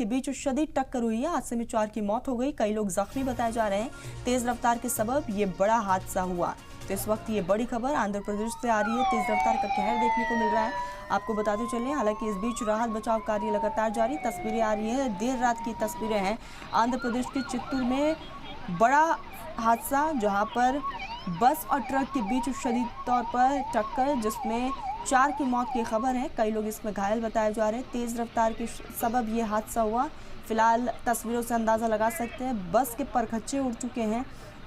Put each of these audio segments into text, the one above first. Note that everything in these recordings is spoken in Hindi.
के बीच शदीद टक्कर हुई है। हादसे में 4 की मौत हो गई, कई लोग जख्मी बताए जा रहे हैं। तेज रफ्तार के सबब ये बड़ा हादसा हुआ। तो इस वक्त ये बड़ी खबर आंध्र प्रदेश से आ रही है। तेज रफ्तार का कहर देखने को मिल रहा है। आपको बताते चलें, हालांकि इस बीच राहत बचाव कार्य लगातार जारी। तस्वीरें आ रही है, देर रात की तस्वीरें हैं आंध्र प्रदेश के चित्तूर में। बड़ा हादसा जहां पर बस और ट्रक के बीच शदीद तौर पर टक्कर, जिसमें 4 की मौत की खबर है। कई लोग इसमें घायल बताए जा रहे हैं। तेज रफ्तार के सबब ये हादसा हुआ। फिलहाल तस्वीरों से अंदाज़ा लगा सकते हैं, बस के परखच्चे उड़ चुके हैं।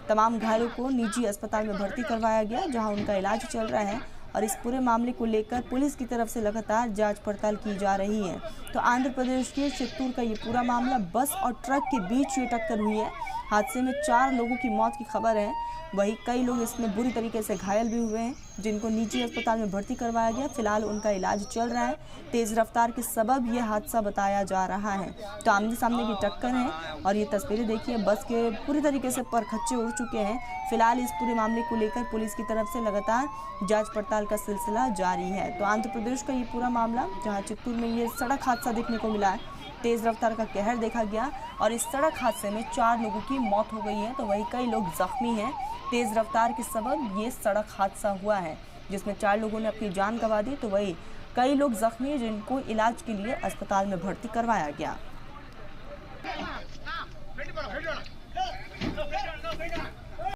तमाम घायलों को निजी अस्पताल में भर्ती करवाया गया, जहां उनका इलाज चल रहा है। और इस पूरे मामले को लेकर पुलिस की तरफ से लगातार जांच पड़ताल की जा रही है। तो आंध्र प्रदेश के चित्तूर का ये पूरा मामला, बस और ट्रक के बीच ये टक्कर हुई है। हादसे में 4 लोगों की मौत की खबर है। वहीं कई लोग इसमें बुरी तरीके से घायल भी हुए हैं, जिनको निजी अस्पताल में भर्ती करवाया गया। फिलहाल उनका इलाज चल रहा है। तेज रफ्तार के सबब ये हादसा बताया जा रहा है। तो आमने सामने की टक्कर है और ये तस्वीरें देखिए, बस के पूरी तरीके से परखच्चे उड़ चुके हैं। फिलहाल इस पूरे मामले को लेकर पुलिस की तरफ से लगातार जांच पड़ताल का सिलसिला जारी है। तो आंध्र प्रदेश का ये पूरा मामला, जहाँ चित्तूर में ये सड़क हादसा देखने को मिला है, तेज रफ्तार का कहर देखा गया और इस सड़क हादसे में 4 लोगों की मौत हो गई है। तो वहीं कई लोग जख्मी हैं। तेज रफ्तार के सबब ये सड़क हादसा हुआ है, जिसमें 4 लोगों ने अपनी जान गंवा दी। तो वहीं कई लोग जख्मी हैं, जिनको इलाज के लिए अस्पताल में भर्ती करवाया गया।